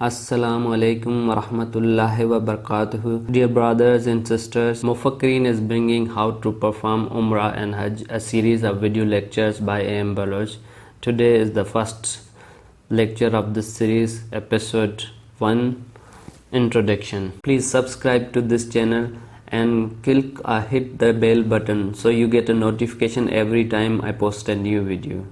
Assalamu alaikum wa rahmatullahi wa barakatuhu. Dear brothers and sisters, Mufakirin is bringing how to perform Umrah and Hajj, a series of video lectures by A.M. Baloch. Today is the first lecture of this series, episode 1, Introduction. Please subscribe to this channel and hit the bell button so you get a notification every time I post a new video.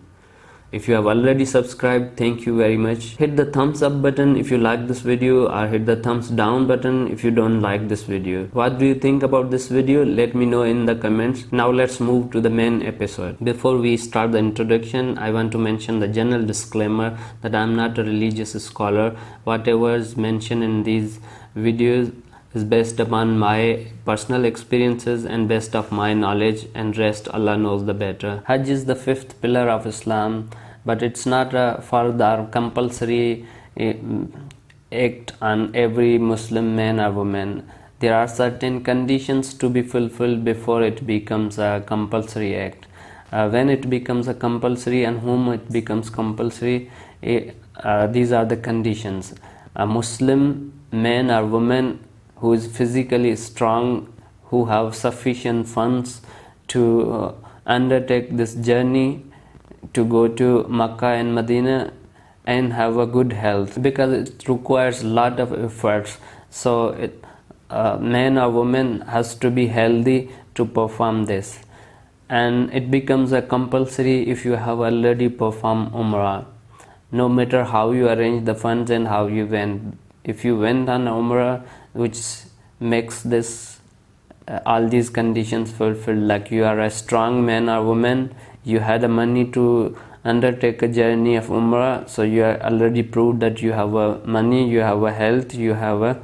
If you have already subscribed, thank you very much. Hit the thumbs up button if you like this video, or hit the thumbs down button if you don't like this video. What do you think about this video? Let me know in the comments. Now let's move to the main episode. Before we start the introduction, I want to mention the general disclaimer that I am not a religious scholar. Whatever is mentioned in these videos is based upon my personal experiences and based of my knowledge, and rest Allah knows the better. Hajj is the fifth pillar of Islam, but it's not a fard or compulsory act on every Muslim man or woman. There are certain conditions to be fulfilled before it becomes a compulsory act. When it becomes a compulsory and whom it becomes compulsory, these are the conditions. A Muslim man or woman who is physically strong, who have sufficient funds to undertake this journey to go to Makkah and Medina, and have a good health, because it requires a lot of efforts. So man or woman has to be healthy to perform this, and it becomes a compulsory if you have already performed Umrah, no matter how you arrange the funds and how you went. If you went on Umrah, which makes this all these conditions fulfilled, like you are a strong man or woman, you had the money to undertake a journey of Umrah, so you are already proved that you have a money, you have a health, you have a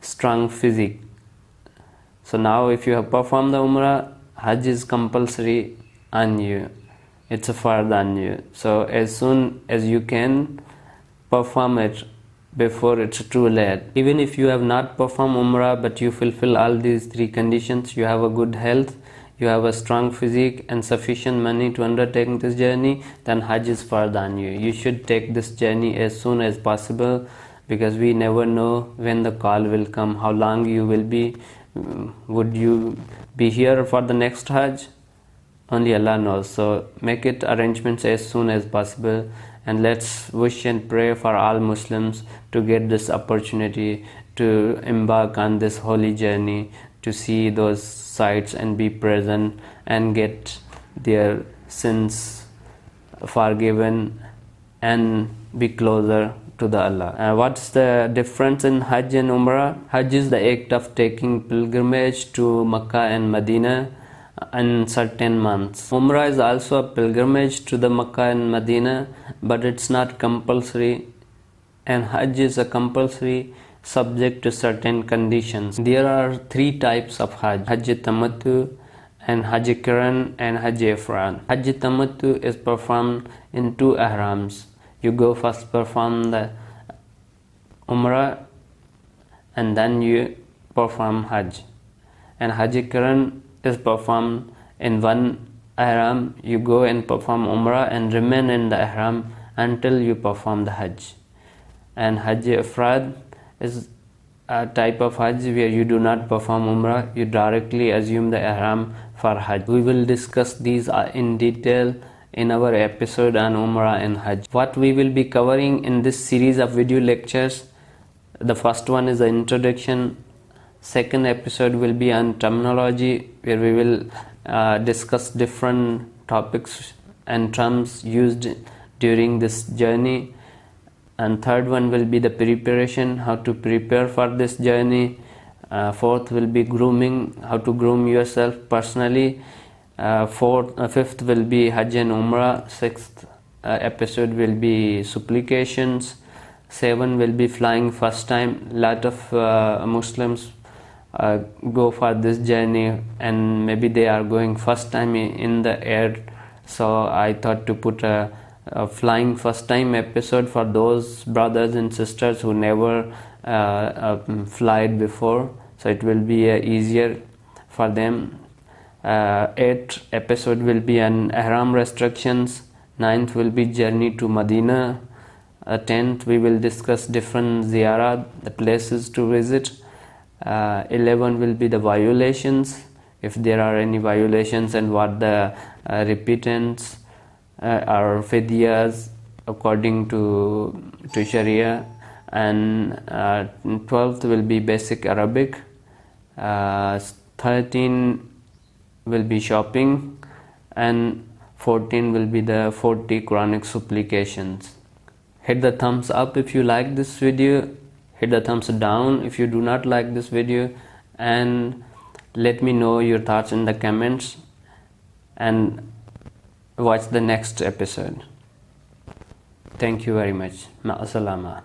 strong physique. So now if you have performed the Umrah, Hajj is compulsory on you, it's a fard on you. So as soon as you can, perform it before it's too late. Even if you have not performed Umrah but you fulfill all these three conditions, you have a good health, you have a strong physique and sufficient money to undertake this journey, then Hajj is fard on you. You should take this journey as soon as possible, because we never know when the call will come, how long you will be. Would you be here for the next Hajj? Only Allah knows. So make it arrangements as soon as possible, and let's wish and pray for all Muslims to get this opportunity to embark on this holy journey, to see those sights and be present and get their sins forgiven and be closer to the Allah. What's the difference in Hajj and Umrah? Hajj is the act of taking pilgrimage to Makkah and Medina in certain months. Umrah is also a pilgrimage to the Makkah and Medina, but it's not compulsory, and Hajj is a compulsory subject to certain conditions. There are three types of Hajj: Hajj Tamattu and Hajj Qiran and Hajj Ifrad. Hajj Tamattu is performed in two ihrams. You go first perform the Umrah and then you perform Hajj. And Hajj Qiran is performed in one ihram. You go and perform Umrah and remain in the ihram until you perform the Hajj. And Hajj Ifrad is a type of Hajj where you do not perform Umrah, you directly assume the ihram for Hajj. We will discuss these in detail in our episode on Umrah and Hajj. What we will be covering in this series of video lectures: the first one is the introduction. Second episode will be on terminology, where we will discuss different topics and terms used during this journey. And third one will be the preparation, how to prepare for this journey. Fourth will be grooming, how to groom yourself personally. Fifth will be Hajj and Umrah. Sixth episode will be supplications. 7 will be flying first time. Lot of Muslims go for this journey and maybe they are going first time in the air, so I thought to put a flying first time episode for those brothers and sisters who never flied before, so it will be easier for them. 8th episode will be on ihram restrictions. 9th will be journey to Medina. 10th we will discuss different ziyarah, the places to visit. 11 will be the violations, if there are any violations, and what the repentance or fidyas according to Sharia. And 12th will be basic Arabic. 13 will be shopping, and 14 will be the 40 Quranic supplications. Hit the thumbs up if you like this video, hit the thumbs down if you do not like this video, and let me know your thoughts in the comments, and watch the next episode. Thank you very much. Ma'asalama.